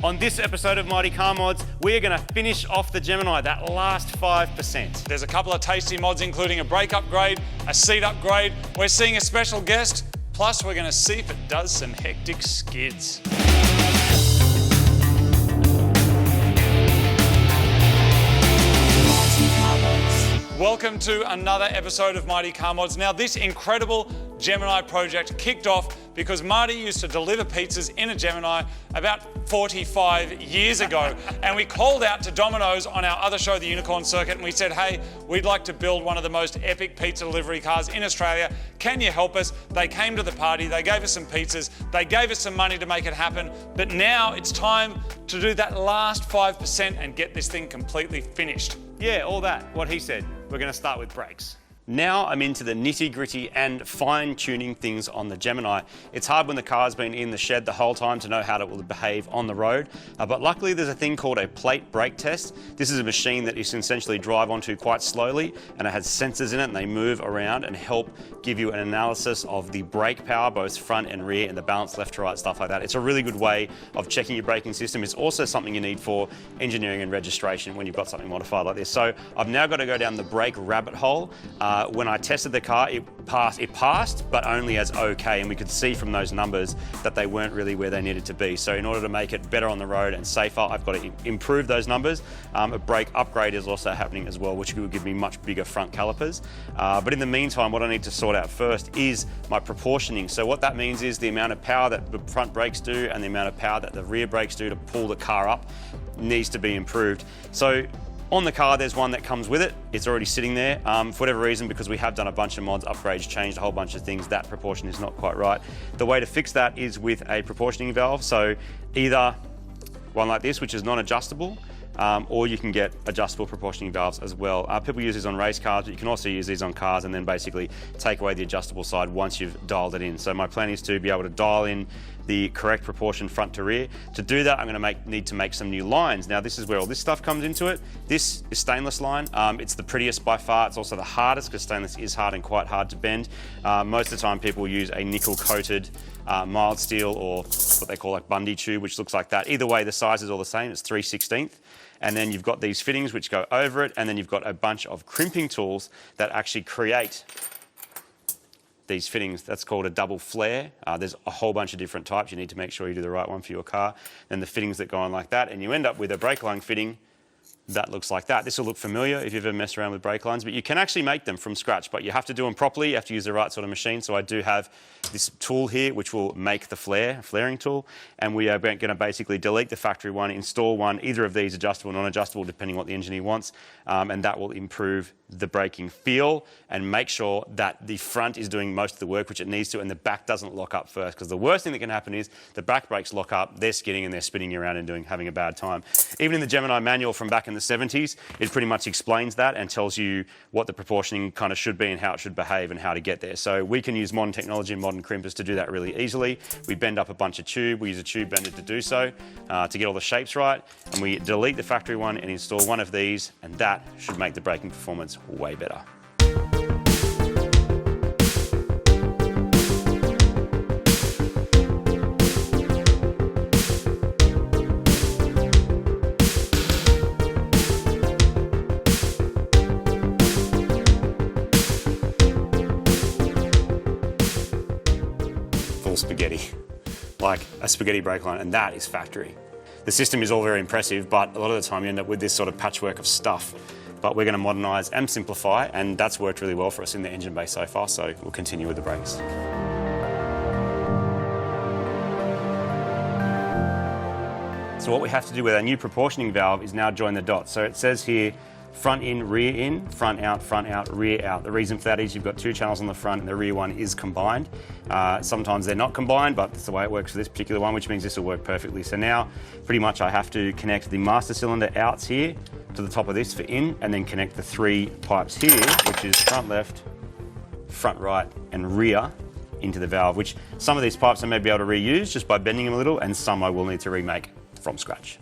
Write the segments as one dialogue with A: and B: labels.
A: On this episode of Mighty Car Mods, we're going to finish off the Gemini, that last 5%.
B: There's a couple of tasty mods, including a brake upgrade, a seat upgrade. We're seeing a special guest, plus we're going to see if it does some hectic skids. Welcome to another episode of Mighty Car Mods. Now, this incredible Gemini project kicked off because Marty used to deliver pizzas in a Gemini about 45 years ago. And we called out to Domino's on our other show, the Unicorn Circuit, and we said, hey, we'd like to build one of the most epic pizza delivery cars in Australia. Can you help us? They came to the party, they gave us some pizzas, they gave us some money to make it happen. But now it's time to do that last 5% and get this thing completely finished.
A: Yeah, all that, what he said. We're going to start with brakes. Now I'm into the nitty-gritty and fine-tuning things on the Gemini. It's hard when the car's been in the shed the whole time to know how it will behave on the road, but luckily there's a thing called a plate brake test. This is a machine that you can essentially drive onto quite slowly, and it has sensors in it and they move around and help give you an analysis of the brake power, both front and rear, and the balance left to right, stuff like that. It's a really good way of checking your braking system. It's also something you need for engineering and registration when you've got something modified like this. So I've now got to go down the brake rabbit hole. When I tested the car, it passed, but only as okay, and we could see from those numbers that they weren't really where they needed to be. So in order to make it better on the road and safer, I've got to improve those numbers. A brake upgrade is also happening as well, which will give me much bigger front calipers. But in the meantime, what I need to sort out first is my proportioning. So what that means is the amount of power that the front brakes do and the amount of power that the rear brakes do to pull the car up needs to be improved. So on the car, there's one that comes with it. It's already sitting there. For whatever reason, because we have done a bunch of mods, upgrades, changed a whole bunch of things, that proportion is not quite right. The way to fix that is with a proportioning valve. So either one like this, which is non-adjustable, or you can get adjustable proportioning valves as well. People use these on race cars, but you can also use these on cars and then basically take away the adjustable side once you've dialed it in. So my plan is to be able to dial in the correct proportion front to rear. To do that, I'm going to need to make some new lines. Now, this is where all this stuff comes into it. This is stainless line. It's the prettiest by far. It's also the hardest because stainless is hard and quite hard to bend. Most of the time, people use a nickel-coated mild steel or what they call like Bundy tube, which looks like that. Either way, the size is all the same. It's 3/16. And then you've got these fittings which go over it, and then you've got a bunch of crimping tools that actually create these fittings. That's called a double flare. There's a whole bunch of different types. You need to make sure you do the right one for your car. Then the fittings that go on like that, and you end up with a brake line fitting that looks like that. This will look familiar if you've ever messed around with brake lines, but you can actually make them from scratch, but you have to do them properly. You have to use the right sort of machine. So I do have this tool here, which will make the flaring tool, and we are going to basically delete the factory one, install one, either of these, adjustable, non-adjustable, depending what the engineer wants, and that will improve the braking feel and make sure that the front is doing most of the work, which it needs to, and the back doesn't lock up first, because the worst thing that can happen is the back brakes lock up, they're skidding and they're spinning around and having a bad time. Even in the Gemini manual from back in the 70s, it pretty much explains that and tells you what the proportioning kind of should be and how it should behave and how to get there. So we can use modern technology and modern crimpers to do that really easily. We bend up a bunch of tube, we use a tube bender to do so, to get all the shapes right, and we delete the factory one and install one of these, and that should make the braking performance way better. Full spaghetti, like a spaghetti brake line, and that is factory. The system is all very impressive, but a lot of the time you end up with this sort of patchwork of stuff. But we're going to modernise and simplify, and that's worked really well for us in the engine bay so far, so we'll continue with the brakes. So what we have to do with our new proportioning valve is now join the dots. So it says here, front in, front out, rear out. The reason for that is you've got two channels on the front and the rear one is combined. Sometimes they're not combined, but that's the way it works for this particular one, which means this will work perfectly. So now, pretty much I have to connect the master cylinder outs here to the top of this for in, and then connect the three pipes here, which is front left, front right, and rear into the valve, which some of these pipes I may be able to reuse just by bending them a little, and some I will need to remake from scratch.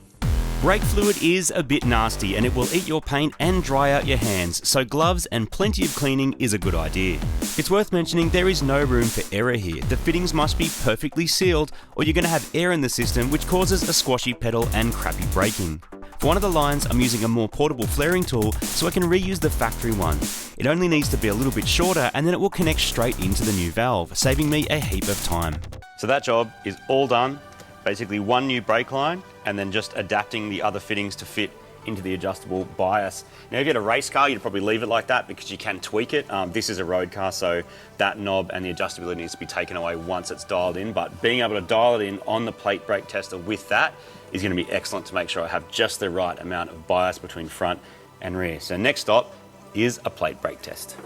A: Brake fluid is a bit nasty and it will eat your paint and dry out your hands, so gloves and plenty of cleaning is a good idea. It's worth mentioning there is no room for error here. The fittings must be perfectly sealed or you're going to have air in the system, which causes a squashy pedal and crappy braking. For one of the lines, I'm using a more portable flaring tool so I can reuse the factory one. It only needs to be a little bit shorter and then it will connect straight into the new valve, saving me a heap of time. So that job is all done. Basically one new brake line and then just adapting the other fittings to fit into the adjustable bias. Now if you had a race car, you'd probably leave it like that because you can tweak it. This is a road car, so that knob and the adjustability needs to be taken away once it's dialed in, but being able to dial it in on the plate brake tester with that is going to be excellent to make sure I have just the right amount of bias between front and rear. So next stop is a plate brake test.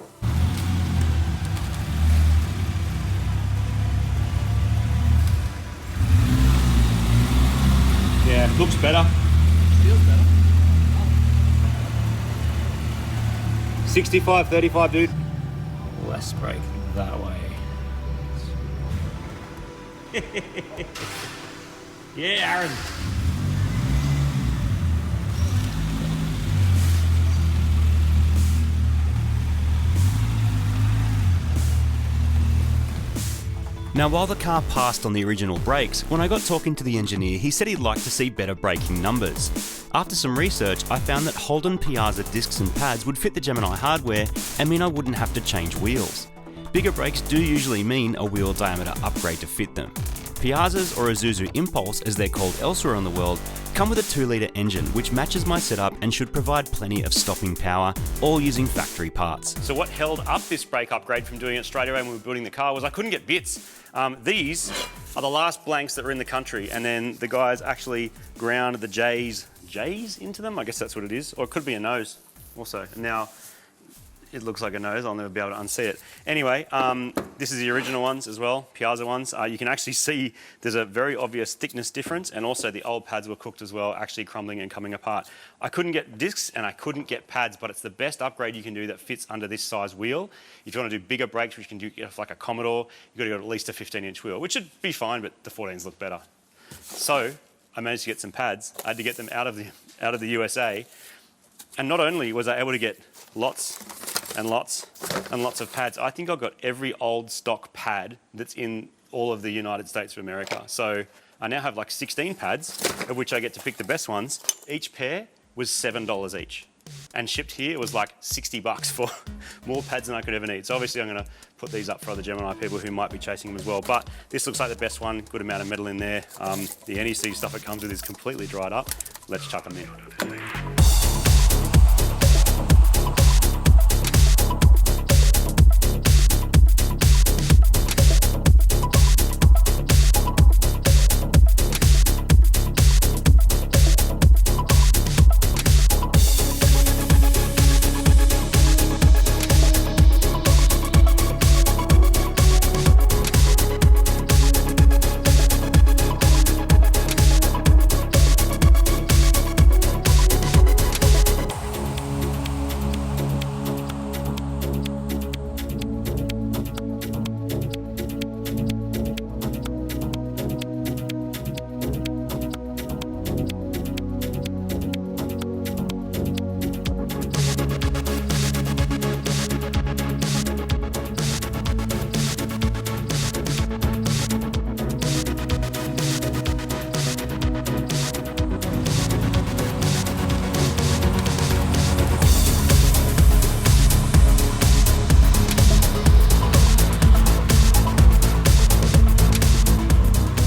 A: Yeah, looks better.
C: Feels better.
A: 65, 35, dude. Less brake that way. Yeah, Aaron. Now, while the car passed on the original brakes, when I got talking to the engineer, he said he'd like to see better braking numbers. After some research, I found that Holden Piazza discs and pads would fit the Gemini hardware and mean I wouldn't have to change wheels. Bigger brakes do usually mean a wheel diameter upgrade to fit them. Piazzas, or Isuzu Impulse as they're called elsewhere in the world, come with a 2-litre engine which matches my setup and should provide plenty of stopping power, all using factory parts. So what held up this brake upgrade from doing it straight away when we were building the car was I couldn't get bits. These are the last blanks that were in the country, and then the guys actually ground the J's into them? I guess that's what it is, or it could be a nose also. And now it looks like a nose, I'll never be able to unsee it. Anyway, this is the original ones as well, Piazza ones. You can actually see there's a very obvious thickness difference, and also the old pads were cooked as well, actually crumbling and coming apart. I couldn't get discs and I couldn't get pads, but it's the best upgrade you can do that fits under this size wheel. If you want to do bigger brakes, which you can do like a Commodore, you've got to go at least a 15-inch wheel, which should be fine, but the 14s look better. So I managed to get some pads. I had to get them out of the USA. And not only was I able to get lots and lots and lots of pads, I think I got every old stock pad that's in all of the United States of America. So I now have like 16 pads, of which I get to pick the best ones. Each pair was $7 each. And shipped here, it was like 60 bucks for more pads than I could ever need. So obviously I'm gonna put these up for other Gemini people who might be chasing them as well. But this looks like the best one, good amount of metal in there. The NEC stuff it comes with is completely dried up. Let's chuck them in.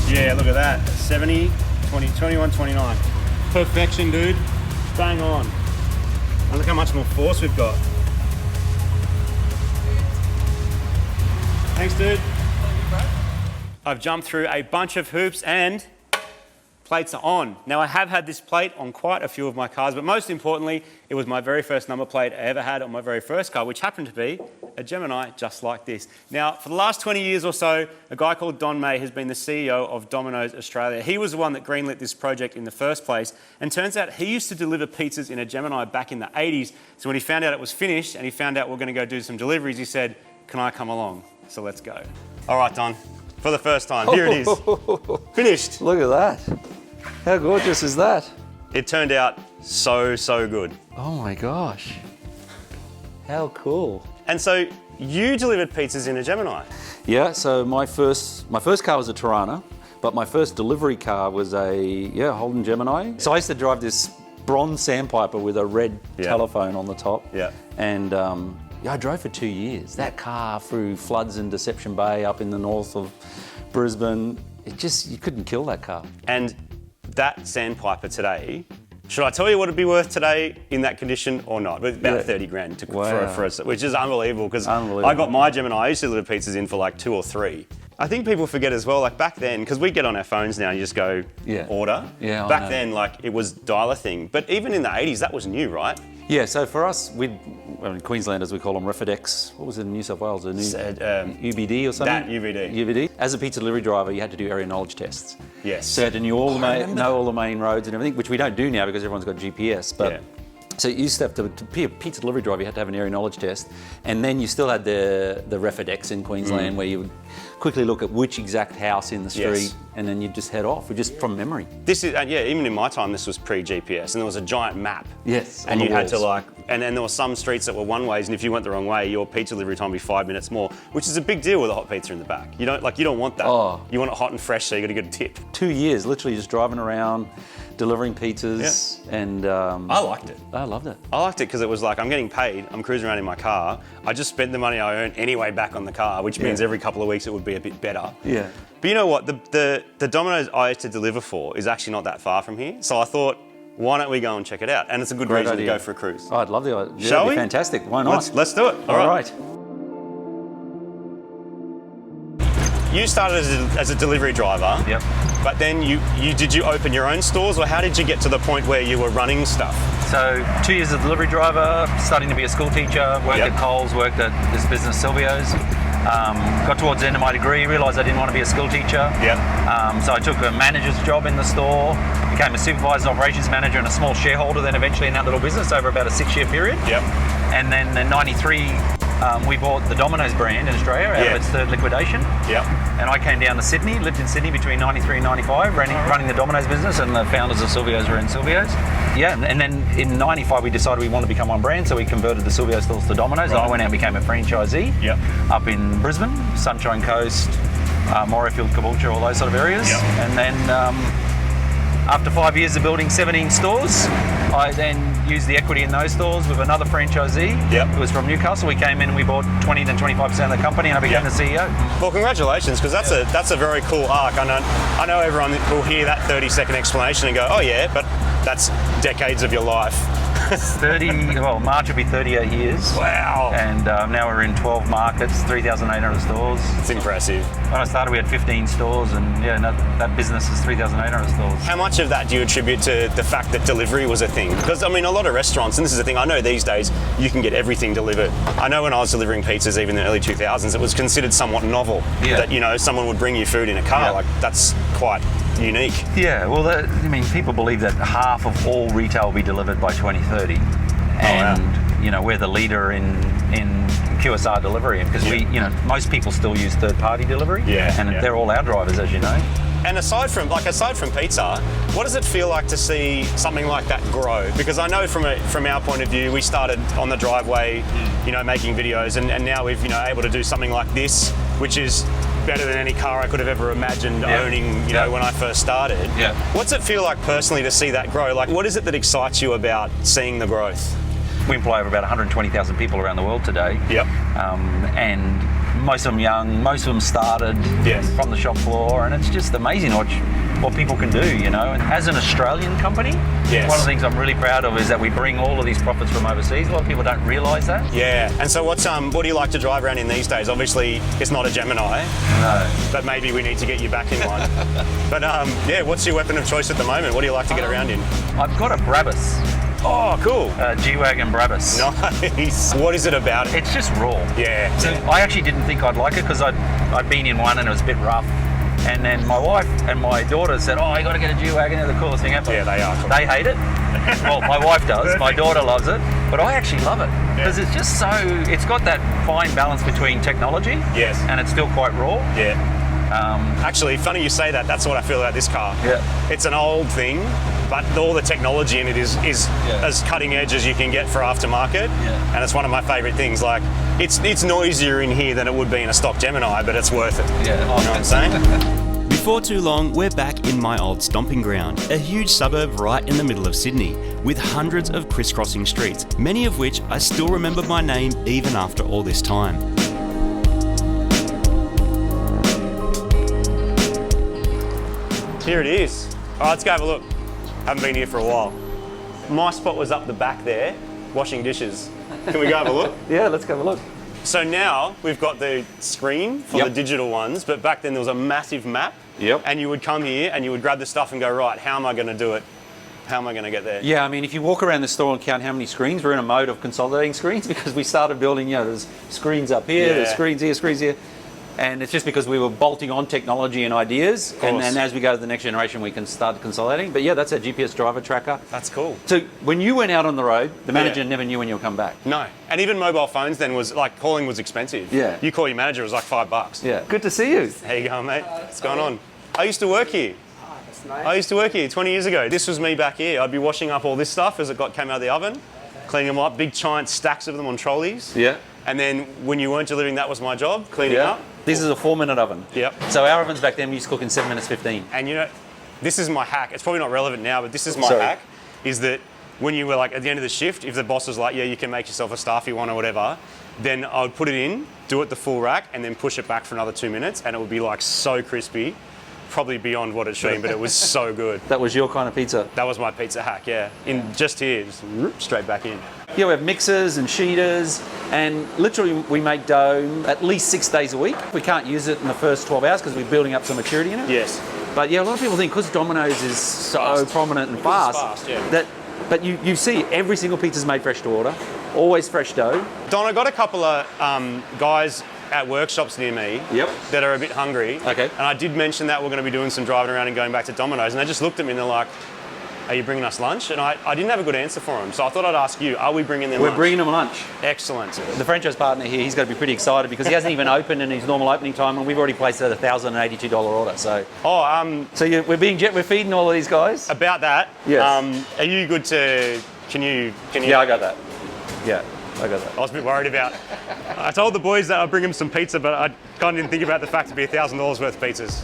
A: Yeah, look at that. 70, 20, 21, 29. Perfection, dude. Bang on. And look how much more force we've got. Thanks, dude. I've jumped through a bunch of hoops and plates are on. Now, I have had this plate on quite a few of my cars, but most importantly, it was my very first number plate I ever had on my very first car, which happened to be a Gemini just like this. Now, for the last 20 years or so, a guy called Don May has been the CEO of Domino's Australia. He was the one that greenlit this project in the first place, and turns out he used to deliver pizzas in a Gemini back in the 80s. So when he found out it was finished and he found out we're going to go do some deliveries, he said, "Can I come along?" So let's go. All right, Don, for the first time, here it is. Finished.
C: Look at that. How gorgeous is that?
A: It turned out so good.
C: Oh my gosh. How cool.
A: And so you delivered pizzas in a Gemini.
C: Yeah, so my first car was a Tirana, but my first delivery car was a Holden Gemini. So I used to drive this bronze sandpiper with a red telephone on the top.
A: Yeah.
C: And I drove for 2 years. That car through floods in Deception Bay up in the north of Brisbane, you couldn't kill that car.
A: And that sandpiper today, should I tell you what it'd be worth today in that condition or not? About 30 grand for us, which is unbelievable because I got my Gemini, I used to deliver pizzas in for like 2 or 3. I think people forget as well, like back then, because we get on our phones now and you just go order.
C: Yeah,
A: back then, like it was dial a thing. But even in the 80s, that was new, right?
C: Yeah, so for us, Queenslanders, we call them Refidex. What was it in New South Wales? UBD or something?
A: That, UBD.
C: UBD. As a pizza delivery driver, you had to do area knowledge tests.
A: Yes.
C: So you had to know all the main roads and everything, which we don't do now because everyone's got GPS. But so you used to have to be a pizza delivery driver, you had to have an area knowledge test. And then you still had the Refidex in Queensland where you would quickly look at which exact house in the street and then you'd just head off, just from memory.
A: This is, even in my time, this was pre-GPS and there was a giant map.
C: Yes,
A: and you had to and then there were some streets that were one ways and if you went the wrong way, your pizza delivery time would be 5 minutes more, which is a big deal with a hot pizza in the back. You don't want that.
C: Oh.
A: You want it hot and fresh, so you got to get a tip.
C: 2 years, literally just driving around, delivering pizzas and...
A: I liked it.
C: I loved it.
A: I liked it because it was like, I'm getting paid, I'm cruising around in my car, I just spent the money I earned anyway back on the car, which means every couple of weeks it would be a bit better.
C: Yeah.
A: But you know what, the Domino's I used to deliver for is actually not that far from here, so I thought, why don't we go and check it out? And it's a good reason to go for a cruise.
C: Oh, I'd love the idea.
A: Shall we?
C: Fantastic. Why not?
A: Let's do it. All right. You started as a delivery driver.
C: Yep.
A: But then did you open your own stores, or how did you get to the point where you were running stuff?
C: So 2 years as a delivery driver, starting to be a school teacher, worked at Coles, worked at this business Silvio's. Got towards the end of my degree, realised I didn't want to be a school teacher. So I took a manager's job in the store, became a supervisor, operations manager and a small shareholder then eventually in that little business over about a 6-year period. And then in 93, we bought the Domino's brand in Australia out of its third liquidation. And I came down to Sydney, lived in Sydney between 93 and 95, running the Domino's business, and the founders of Silvio's were in Silvio's. And then in 95 we decided we wanted to become one brand, so we converted the Silvio stores to Domino's. And I went out and became a franchisee up in Brisbane, Sunshine Coast, Morayfield, Caboolture, all those sort of areas. And then after 5 years of building 17 stores, I then used the equity in those stores with another franchisee who was from Newcastle. We came in and we bought 20 then 25% of the company, and I became the CEO.
A: Well, congratulations, because that's a very cool arc. I know everyone will hear that 30-second explanation and go, oh yeah, but that's decades of your life.
C: March will be 38 years.
A: Wow.
C: And now we're in 12 markets, 3,800 stores.
A: It's impressive.
C: When I started we had 15 stores, and that business is 3,800 stores.
A: How much of that do you attribute to the fact that delivery was a thing? Because a lot of restaurants, and this is the thing, I know these days you can get everything delivered. I know when I was delivering pizzas, even in the early 2000s, it was considered somewhat novel that, someone would bring you food in a car. Like, that's quite unique.
C: Yeah, well, people believe that half of all retail will be delivered by 2030. And, we're the leader in QSR delivery, because most people still use third-party delivery. And they're all our drivers, as you know.
A: And aside from pizza, what does it feel like to see something like that grow? Because I know from our point of view, we started on the driveway, making videos, and now we've able to do something like this, which is better than any car I could have ever imagined owning, when I first started. What's it feel like personally to see that grow? Like, what is it that excites you about seeing the growth?
C: We employ over about 120,000 people around the world today. And most of them young, most of them started from the shop floor, and it's just amazing what people can do, And as an Australian company, one of the things I'm really proud of is that we bring all of these profits from overseas. A lot of people don't realise that.
A: And so what do you like to drive around in these days? Obviously, it's not a Gemini. No. But maybe we need to get you back in one. But what's your weapon of choice at the moment? What do you like to get around in?
C: I've got a Brabus.
A: Oh, cool.
C: G-Wagon Brabus.
A: Nice. What is it about it?
C: It's just raw. So I actually didn't think I'd like it because I'd been in one and it was a bit rough. And then my wife and my daughter said, oh, you got to get a G-Wagon, they're the coolest thing ever.
A: Yeah, they are cool.
C: They hate it. Well, my wife does. My daughter loves it. But I actually love it because it's just it's got that fine balance between technology and it's still quite raw. Actually,
A: funny you say that. That's what I feel about this car. It's an old thing, but all the technology in it is as cutting edge as you can get for aftermarket.
C: Yeah.
A: And it's one of my favourite things. Like, it's noisier in here than it would be in a stock Gemini, but it's worth it.
C: Yeah.
A: You know what I'm saying?
D: Before too long, we're back in my old stomping ground, a huge suburb right in the middle of Sydney, with hundreds of crisscrossing streets, many of which I still remember by name even after all this time.
A: Here it is. All right, let's go have a look. Haven't been here for a while. My spot was up the back there, washing dishes. Can we go have a look?
C: Yeah, let's go have a look.
A: So now we've got the screen for the digital ones, but back then there was a massive map.
C: Yep.
A: And you would come here and you would grab the stuff and go, right, how am I going to do it? How am I going to get there?
C: Yeah, I mean, if you walk around the store and count how many screens, we're in a mode of consolidating screens because we started building, there's screens up here, there's screens here. And it's just because we were bolting on technology and ideas. And as we go to the next generation, we can start consolidating. But yeah, that's our GPS driver tracker.
A: That's cool.
C: So when you went out on the road, the manager never knew when you'll come back.
A: No. And even mobile phones then was like, calling was expensive.
C: Yeah.
A: You call your manager, it was like $5.
C: Yeah. Good to see you.
A: How you going, mate? What's going on? I used to work here. I used to work here 20 years ago. This was me back here. I'd be washing up all this stuff as it came out of the oven, cleaning them up, big giant stacks of them on trolleys.
C: Yeah.
A: And then when you weren't delivering, that was my job, cleaning up.
C: This is a 4-minute oven.
A: Yep.
C: So our ovens back then we used to cook in 7 minutes 15.
A: And this is my hack. It's probably not relevant now, but this is my hack, is that when you were like at the end of the shift, if the boss was like, yeah, you can make yourself a staffy one or whatever, then I would put it in, do it the full rack, and then push it back for another 2 minutes, and it would be like so crispy, probably beyond what it should be, but it was so good.
C: That was your kind of pizza?
A: That was my pizza hack, yeah. Just here, just straight back in.
C: Yeah, we have mixers and sheeters, and literally we make dough at least 6 days a week. We can't use it in the first 12 hours because we're building up some maturity in it.
A: Yes.
C: But yeah, a lot of people think because Domino's is so prominent and fast, but you see every single pizza's made fresh to order, always fresh dough.
A: Don, I got a couple of guys at workshops near me that are a bit hungry.
C: Okay.
A: And I did mention that we're going to be doing some driving around and going back to Domino's, and they just looked at me and they're like, are you bringing us lunch? And I didn't have a good answer for them, so I thought I'd ask you, are we bringing them lunch?
C: We're bringing them lunch.
A: Excellent.
C: The franchise partner here, he's got to be pretty excited because he hasn't even opened in his normal opening time, and we've already placed a $1,082 order. So. We're feeding all of these guys.
A: About that.
C: Yes.
A: Are you good to? Can you?
C: Yeah, I got that. Yeah, I got that.
A: I was a bit worried about. I told the boys that I'd bring them some pizza, but I kind of didn't think about the fact it'd be $1,000 worth of pizzas.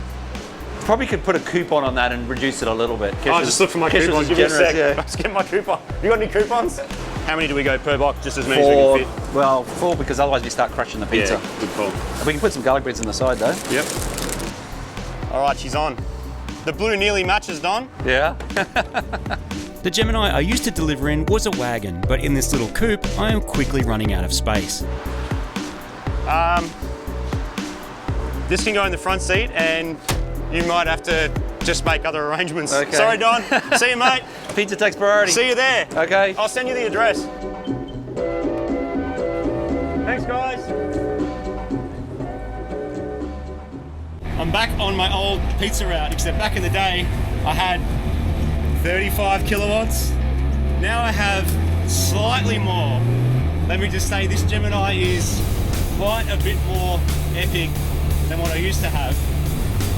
C: Probably could put a coupon on that and reduce it a little bit.
A: I'll just look for my coupon. Give me a sec.
C: Yeah.
A: Let's get my coupon. You got any coupons? How many do we go per box? Just as many as we can fit?
C: Well, 4 because otherwise we start crushing the pizza.
A: Yeah, good call.
C: We can put some garlic breads on the side though.
A: Yep. All right, she's on. The blue nearly matches, Don.
C: Yeah.
D: The Gemini I used to deliver in was a wagon, but in this little coupe, I am quickly running out of space.
A: This can go in the front seat, and you might have to just make other arrangements.
C: Okay.
A: Sorry, Don. See you, mate.
C: Pizza takes priority.
A: See you there.
C: Okay.
A: I'll send you the address. Thanks, guys. I'm back on my old pizza route, except back in the day, I had 35 kilowatts. Now I have slightly more. Let me just say this Gemini is quite a bit more epic than what I used to have.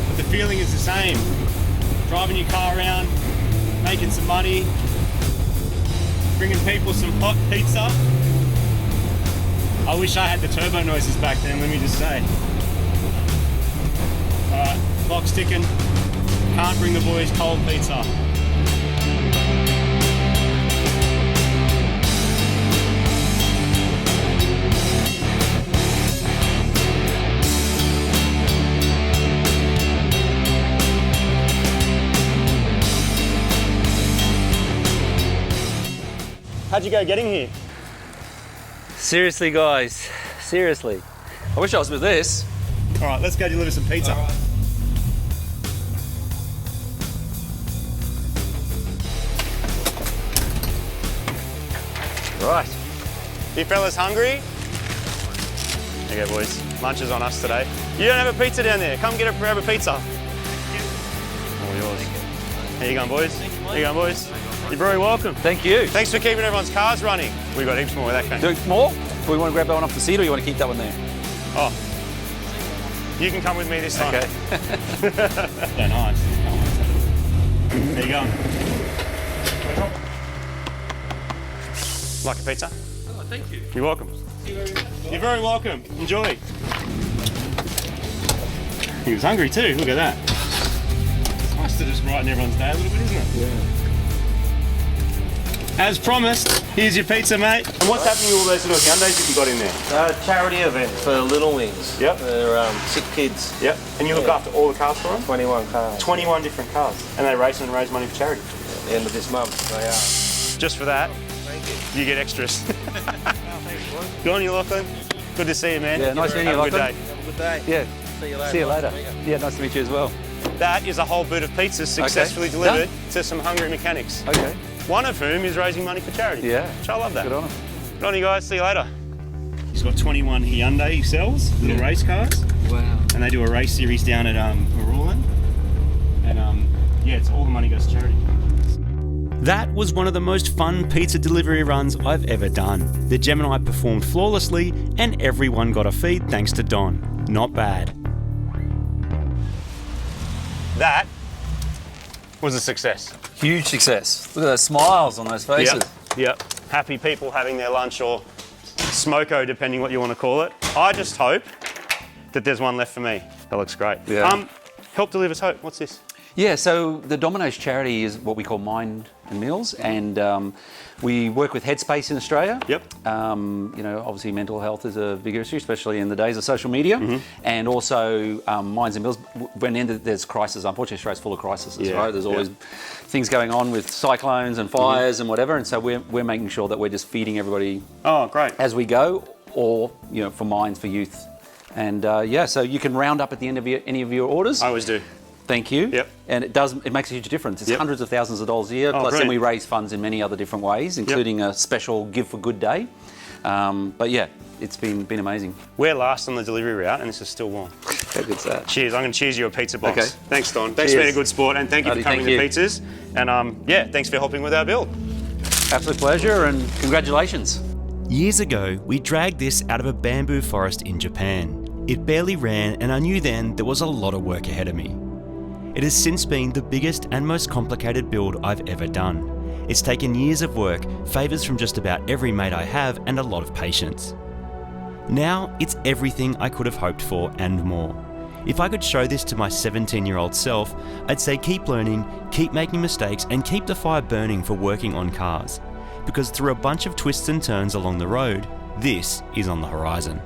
A: But the feeling is the same. Driving your car around, making some money, bringing people some hot pizza. I wish I had the turbo noises back then, let me just say. Alright, clock's ticking. Can't bring the boys cold pizza. How'd you go getting here?
C: Seriously, guys. Seriously. I wish I was with this.
A: All right, let's go deliver some pizza.
C: Right.
A: You fellas hungry? There you go, boys. Lunch is on us today. You don't have a pizza down there. Come grab a pizza. All yours. How you going, boys? How you going, boys? You're very welcome.
C: Thank you.
A: Thanks for keeping everyone's cars running. We've got heaps more where that came.
C: Do more? Do we want to grab that one off the seat or you want to keep that one there?
A: Oh. You can come with me this time.
C: Okay.
A: Yeah, nice. There you go. Like a pizza?
C: Oh, thank you.
A: You're welcome. You're very welcome. Enjoy. He was hungry too, look at that. It's nice to just brighten everyone's day a little bit, isn't it?
E: Yeah.
A: As promised, here's your pizza, mate. And what's happening with all those little Hyundais that you got in there?
E: Charity event for Little Wings.
A: Yep.
E: For sick kids.
A: Yep. And you look after all the cars for them?
E: 21 cars.
A: 21 different cars. And they race and raise money for charity.
E: At the end of this month, they are.
A: Just for that,
E: Thank you.
A: you get extras.
E: Thanks, Lou.
A: Good on you, Lachlan. Good to see you, man.
C: Yeah, nice meeting you,
A: Have a good
C: Lachlan.
A: day.
E: Have a good day.
C: Yeah.
E: See you later.
C: See you later.
E: Nice to meet
C: Yeah, nice to meet you as well.
A: That is a whole boot of pizzas successfully delivered to some hungry mechanics.
C: Okay.
A: One of whom is raising money for charity.
C: Yeah.
A: Which I love that.
C: Good on him.
A: Good on you guys. See you later. He's got 21 Hyundai he sells, little race cars.
C: Wow.
A: And they do a race series down at Marulan. And yeah, it's all the money goes to charity. That was one of the most fun pizza delivery runs I've ever done. The Gemini performed flawlessly and everyone got a feed thanks to Don. Not bad. That was a success.
C: Huge success. Look at those smiles on those faces.
A: Yep. Happy people having their lunch or smoko, depending what you want to call it. I just hope that there's one left for me. That looks great.
C: Yeah.
A: Help delivers hope. What's this?
C: Yeah, so the Domino's charity is what we call Mind and Meals, and we work with Headspace in Australia.
A: Yep.
C: You know, obviously mental health is a big issue, especially in the days of social media, and also Minds and Meals. When there's crisis, unfortunately, Australia's full of crises, right? There's always things going on with cyclones and fires and whatever, and so we're making sure that we're just feeding everybody.
A: Oh, great.
C: As we go, or you know, for Minds for youth, and yeah, so you can round up at the end of any of your orders.
A: I always do.
C: Thank you.
A: Yep.
C: And it makes a huge difference. It's hundreds of thousands of dollars a year. Plus, then we raise funds in many other different ways, including a special Give for Good Day. But yeah, it's been amazing.
A: We're last on the delivery route, and this is still warm.
C: How good's that?
A: Cheers. I'm going to cheers you a pizza box.
C: Okay.
A: Thanks, Don. Thanks for being a good sport, and thank you for coming to
C: thank you.
A: pizzas. And yeah, thanks for helping with our build.
C: Absolute pleasure, and congratulations.
D: Years ago, we dragged this out of a bamboo forest in Japan. It barely ran, and I knew then there was a lot of work ahead of me. It has since been the biggest and most complicated build I've ever done. It's taken years of work, favours from just about every mate I have, and a lot of patience. Now, it's everything I could have hoped for and more. If I could show this to my 17-year-old self, I'd say keep learning, keep making mistakes, and keep the fire burning for working on cars. Because through a bunch of twists and turns along the road, this is on the horizon.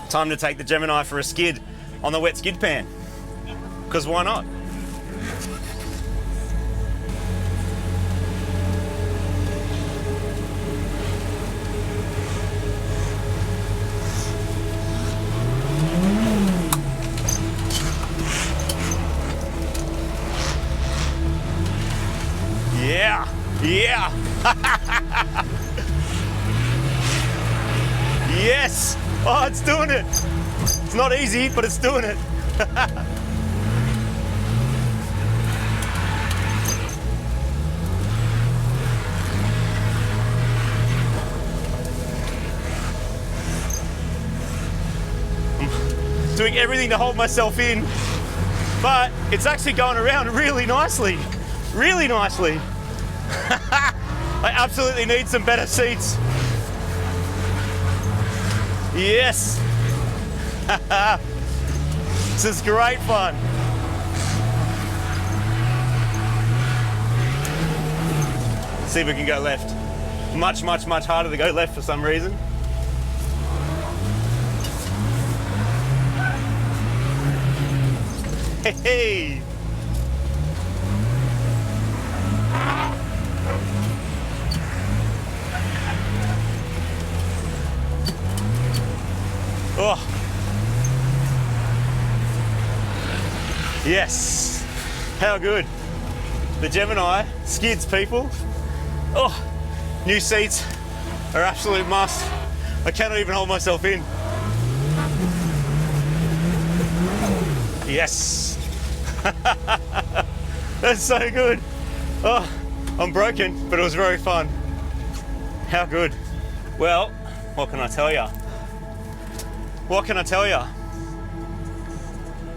D: Time to take the Gemini for a skid on the wet skid pan. Because why not? Yeah, yeah. Yes. Oh, it's doing it. It's not easy, but it's doing it. I'm doing everything to hold myself in, but it's actually going around really nicely. Really nicely. I absolutely need some better seats. Yes! This is great fun. See if we can go left. Much, much, much harder to go left for some reason. Hey, hey! Oh. Yes. How good. The Gemini skids, people. Oh, new seats are absolute must.
A: I cannot even hold myself in. Yes. That's so good. Oh, I'm broken, but it was very fun. How good. Well, what can I tell you? What can I tell you?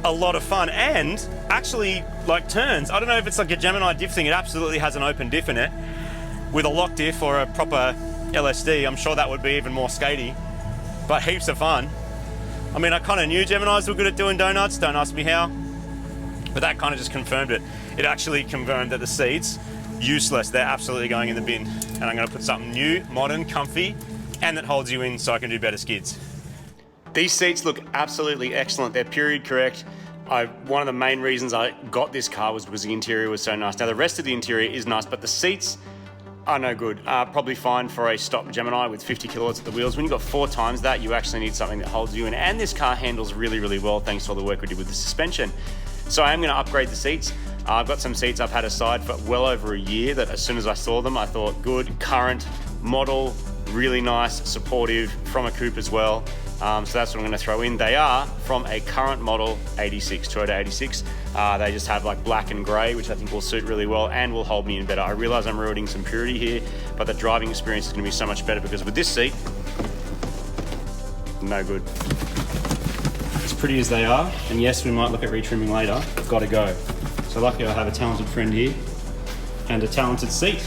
A: A lot of fun, and actually like turns. I don't know if it's like a Gemini diff thing. It absolutely has an open diff in it. With a lock diff or a proper LSD, I'm sure that would be even more skatey, but heaps of fun. I mean, I kind of knew Geminis were good at doing donuts, don't ask me how, but that kind of just confirmed it. It actually confirmed that the seats, useless, they're absolutely going in the bin. And I'm gonna put something new, modern, comfy, and that holds you in so I can do better skids. These seats look absolutely excellent. They're period correct. One of the main reasons I got this car was because the interior was so nice. Now the rest of the interior is nice, but the seats are no good. Probably fine for a stock Gemini with 50 kilowatts at the wheels. When you've got 4 times that, you actually need something that holds you in. And this car handles really, really well thanks to all the work we did with the suspension. So I am going to upgrade the seats. I've got some seats I've had aside for well over a year that as soon as I saw them, I thought good, current model, really nice, supportive, from a coupe as well. So that's what I'm going to throw in. They are from a current model 86, Toyota 86. They just have like black and grey, which I think will suit really well and will hold me in better. I realise I'm ruining some purity here, but the driving experience is going to be so much better because with this seat, no good. As pretty as they are, and yes, we might look at retrimming later, got to go. So luckily I have a talented friend here and a talented seat.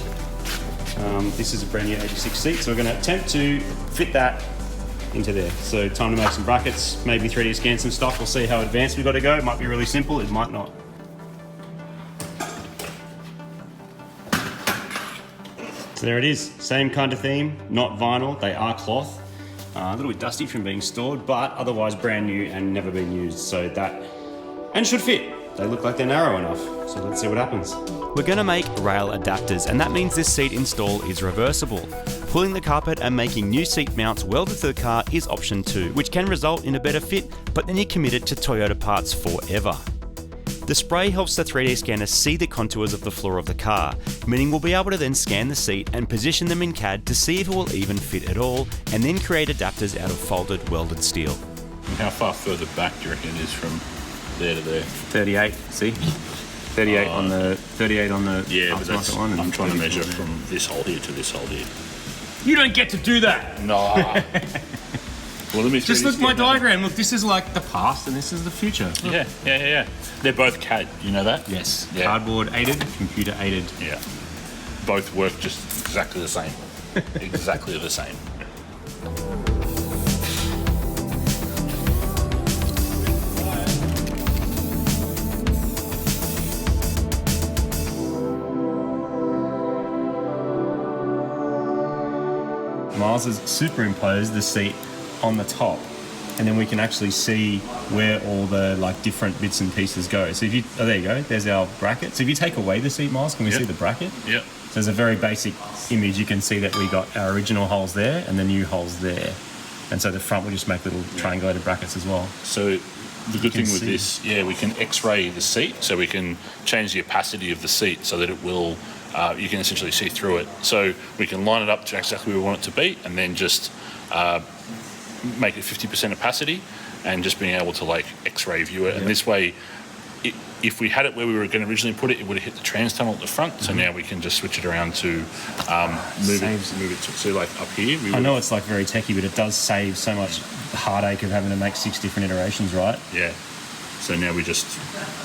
A: This is a brand new 86 seat, so we're going to attempt to fit that into there. So time to make some brackets, maybe 3D scan some stuff. We'll see how advanced we've got to go. It might be really simple, it might not. So there it is, same kind of theme, not vinyl, they are cloth. A little bit dusty from being stored, but otherwise brand new and never been used. So that, and should fit. They look like they're narrow enough. So let's see what happens.
D: We're going to make rail adapters, and that means this seat install is reversible. Pulling the carpet and making new seat mounts welded to the car is option 2, which can result in a better fit, but then you're committed to Toyota parts forever. The spray helps the 3D scanner see the contours of the floor of the car, meaning we'll be able to then scan the seat and position them in CAD to see if it will even fit at all, and then create adapters out of folded welded steel.
F: How far further back do you reckon it is from there to there?
A: 38, see? 38 on the, 38 on the
F: Yeah, but that's,
A: one.
F: I'm trying to measure from this hole here to this hole here.
A: You don't get to do that!
F: No. Well, let me
A: Just look at my diagram. Look, this is like the past and this is the future.
F: Yeah. They're both CAD, you know that?
A: Yes.
F: Yeah.
A: Cardboard aided, computer aided.
F: Yeah. Both work just exactly the same. Exactly the same.
A: Miles has superimposed the seat on the top, and then we can actually see where all the like different bits and pieces go. So if you, oh, there you go, there's our bracket. So if you take away the seat, Miles, can we see the bracket?
F: Yep.
A: So there's a very basic image. You can see that we got our original holes there and the new holes there. And so the front will just make little triangulated brackets as well.
F: So the good thing with this, we can X-ray the seat, so we can change the opacity of the seat so that it will, you can essentially see through it. So we can line it up to exactly where we want it to be, and then just make it 50% opacity, and just being able to like X-ray view it. And this way, if we had it where we were going to originally put it, it would have hit the trans tunnel at the front. So now we can just switch it around to move it to, so like up here.
A: I know it's like very techie, but it does save so much heartache of having to make 6 different iterations, right?
F: Yeah. So now we just...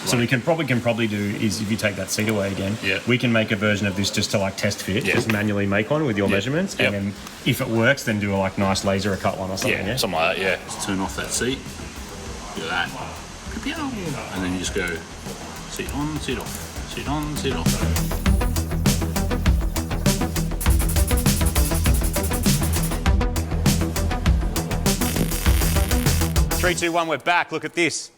A: So we can probably do is, if you take that seat away again, we can make a version of this just to like test fit, just manually make one with your measurements, and then if it works, then do a like nice laser cut one or something.
F: Yeah, something like that, Just turn off that seat. Do that. And then you just go seat on, seat off, seat on, seat off.
A: 3, 2, 1, we're back. Look at this.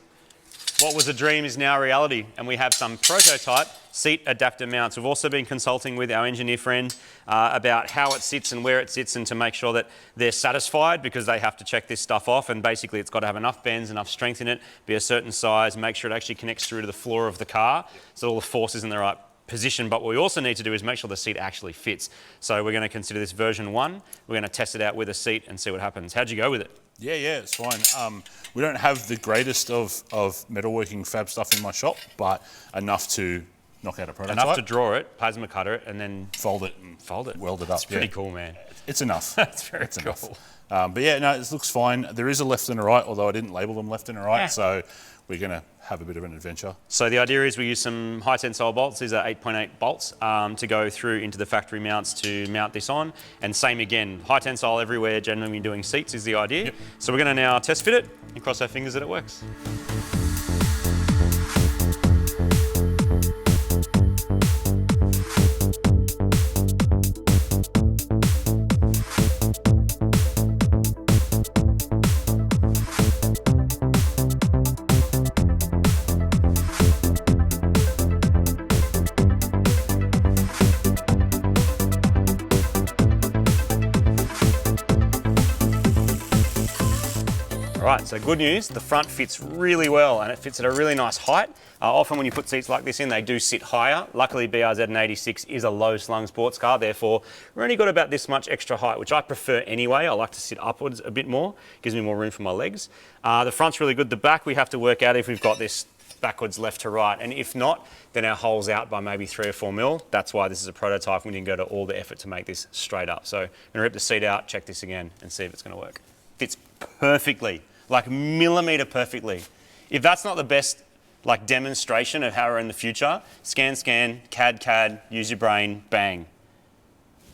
A: What was a dream is now a reality, and we have some prototype seat adapter mounts. We've also been consulting with our engineer friend about how it sits and where it sits, and to make sure that they're satisfied, because they have to check this stuff off, and basically it's got to have enough bends, enough strength in it, be a certain size, make sure it actually connects through to the floor of the car, so all the force is in the right position, but what we also need to do is make sure the seat actually fits. So we're going to consider this version 1. We're going to test it out with a seat and see what happens. How'd you go with it?
F: Yeah, it's fine. We don't have the greatest of metalworking fab stuff in my shop, but enough to knock out a prototype.
A: Enough to draw it, plasma cutter it, and then
F: fold it, weld it up.
A: It's pretty cool, man.
F: It's enough.
A: That's very cool.
F: Enough. But yeah, no, it looks fine. There is a left and a right, although I didn't label them left and a right, so we're going to have a bit of an adventure.
A: So the idea is we use some high tensile bolts. These are 8.8 bolts to go through into the factory mounts to mount this on. And same again, high tensile everywhere, generally when you're doing seats is the idea. Yep. So we're going to now test fit it and cross our fingers that it works. Right, so good news, the front fits really well and it fits at a really nice height. Often when you put seats like this in, they do sit higher. Luckily, BRZ 86 is a low slung sports car, therefore we've only got about this much extra height, which I prefer anyway. I like to sit upwards a bit more, gives me more room for my legs. The front's really good. The back we have to work out if we've got this backwards left to right, and if not, then our hole's out by maybe 3 or 4 mil. That's why this is a prototype. We didn't go to all the effort to make this straight up. So I'm gonna rip the seat out, check this again and see if it's gonna work. Fits perfectly. Like millimetre perfectly. If that's not the best like demonstration of how we're in the future, scan, CAD, use your brain, bang.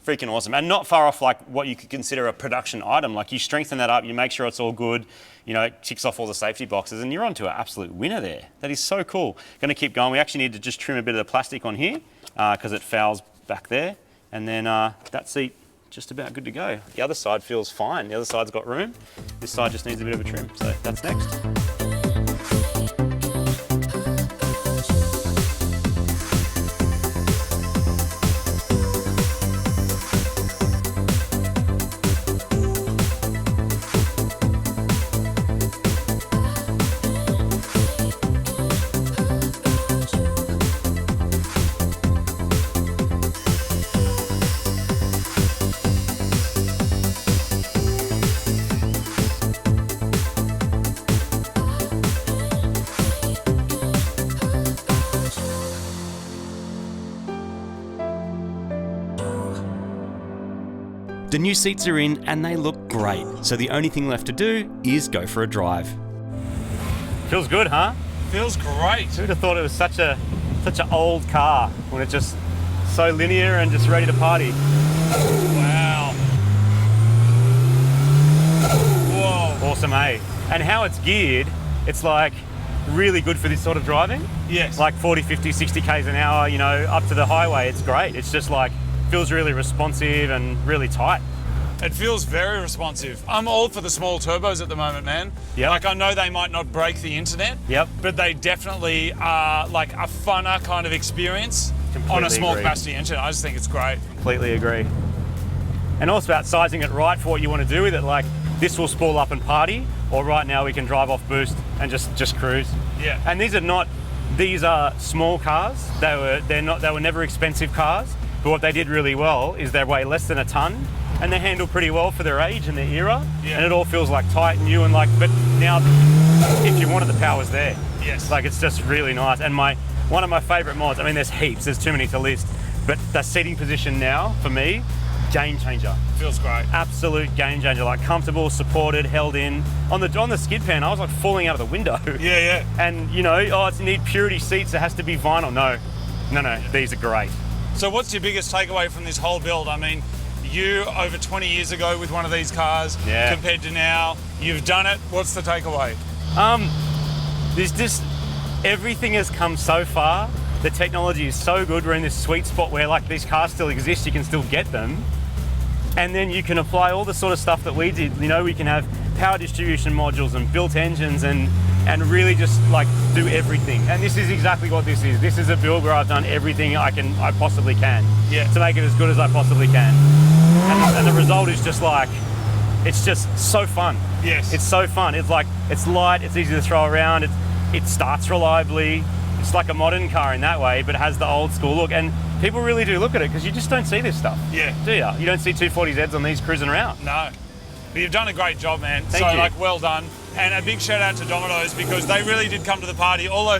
A: Freaking awesome. And not far off like what you could consider a production item. Like you strengthen that up, you make sure it's all good, you know, it ticks off all the safety boxes and you're onto an absolute winner there. That is so cool. Gonna keep going. We actually need to just trim a bit of the plastic on here because it fouls back there. And then that seat, just about good to go. The other side feels fine. The other side's got room. This side just needs a bit of a trim. So that's next.
D: The new seats are in and they look great, so the only thing left to do is go for a drive.
A: Feels good, huh?
B: Feels great.
A: Who'd have thought it was such an old car when it's just so linear and just ready to party.
B: Wow. Whoa.
A: Awesome, eh? And how it's geared, it's like really good for this sort of driving.
B: Yes.
A: Like 40, 50, 60 Ks an hour, you know, up to the highway, it's great. It's just like, feels really responsive and really tight.
B: It feels very responsive. I'm all for the small turbos at the moment, man.
A: Yep.
B: Like I know they might not break the internet,
A: Yep.
B: but they definitely are like a funner kind of experience
A: Completely
B: on a small
A: agree.
B: capacity engine. I just think it's great.
A: Completely agree. And also about sizing it right for what you want to do with it. Like this will spool up and party, or right now we can drive off boost and just cruise.
B: Yeah.
A: And these are small cars. They were never expensive cars. But what they did really well is they weigh less than a ton and they handle pretty well for their age and their era.
B: Yeah.
A: And it all feels like tight and new and like, but now if you wanted, the power's there.
B: Yes.
A: Like it's just really nice. And one of my favorite mods, I mean there's heaps, there's too many to list, but the seating position now for me, game changer.
B: Feels great.
A: Absolute game changer, like comfortable, supported, held in. On the skid pan, I was like falling out of the window.
B: Yeah.
A: And you know, it's need purity seats, it has to be vinyl. No, these are great.
B: So what's your biggest takeaway from this whole build? I mean, you over 20 years ago with one of these cars compared to now, you've done it. What's the takeaway?
A: There's just, everything has come so far. The technology is so good. We're in this sweet spot where like these cars still exist, you can still get them. And then you can apply all the sort of stuff that we did. You know, we can have power distribution modules and built engines and really just like do everything. And this is exactly what this is. This is a build where I've done everything I possibly can to make it as good as I possibly can. And the result is just like, it's just so fun.
B: Yes.
A: It's so fun. It's like, it's light, it's easy to throw around, it starts reliably. It's like a modern car in that way, but it has the old school look. And people really do look at it because you just don't see this stuff.
B: Yeah.
A: Do you? You don't see 240Zs on these cruising around.
B: No. But you've done a great job, man.
A: Thank you.
B: Like, well done. And a big shout out to Domino's because they really did come to the party all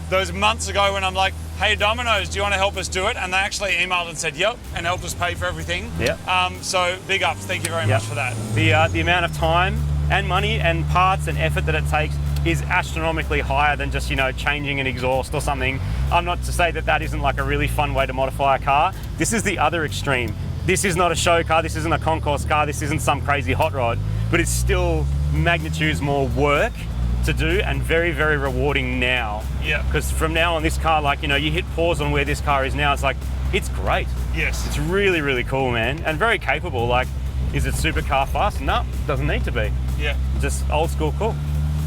B: those months ago when I'm like, hey, Domino's, do you want to help us do it? And they actually emailed and said, yep, and helped us pay for everything.
A: Yep.
B: So big ups. Thank you very much for that.
A: The amount of time and money and parts and effort that it takes is astronomically higher than just, changing an exhaust or something. I'm not to say that that isn't like a really fun way to modify a car. This is the other extreme. This is not a show car, this isn't a concourse car, this isn't some crazy hot rod, but it's still magnitudes more work to do and very, very rewarding now.
B: Yeah.
A: Because from now on, this car, you hit pause on where this car is now, it's like, it's great.
B: Yes.
A: It's really, really cool, man, and very capable. Like, is it supercar fast? No, doesn't need to be.
B: Yeah.
A: Just old school cool.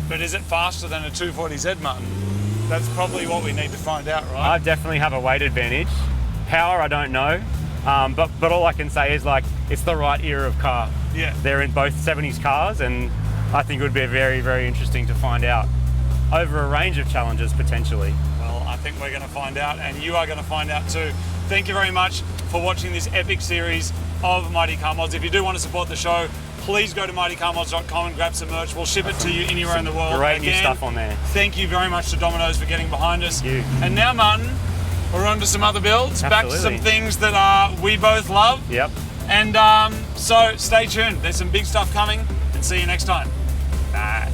B: But is it faster than a 240Z, Martin? That's probably what we need to find out, right?
A: I definitely have a weight advantage. Power, I don't know. But all I can say is it's the right era of car.
B: Yeah.
A: They're in both 70s cars, and I think it would be very, very interesting to find out over a range of challenges potentially.
B: Well, I think we're going to find out, and you are going to find out too. Thank you very much for watching this epic series of Mighty Car Mods. If you do want to support the show, please go to mightycarmods.com and grab some merch. We'll ship it to you anywhere in the world.
A: Great new stuff on there.
B: Thank you very much to Domino's for getting behind us.
A: Thank you.
B: And now, Martin, we're on to some other builds.
A: Absolutely.
B: Back to some things that we both love.
A: Yep.
B: And so stay tuned. There's some big stuff coming, and see you next time.
A: Bye.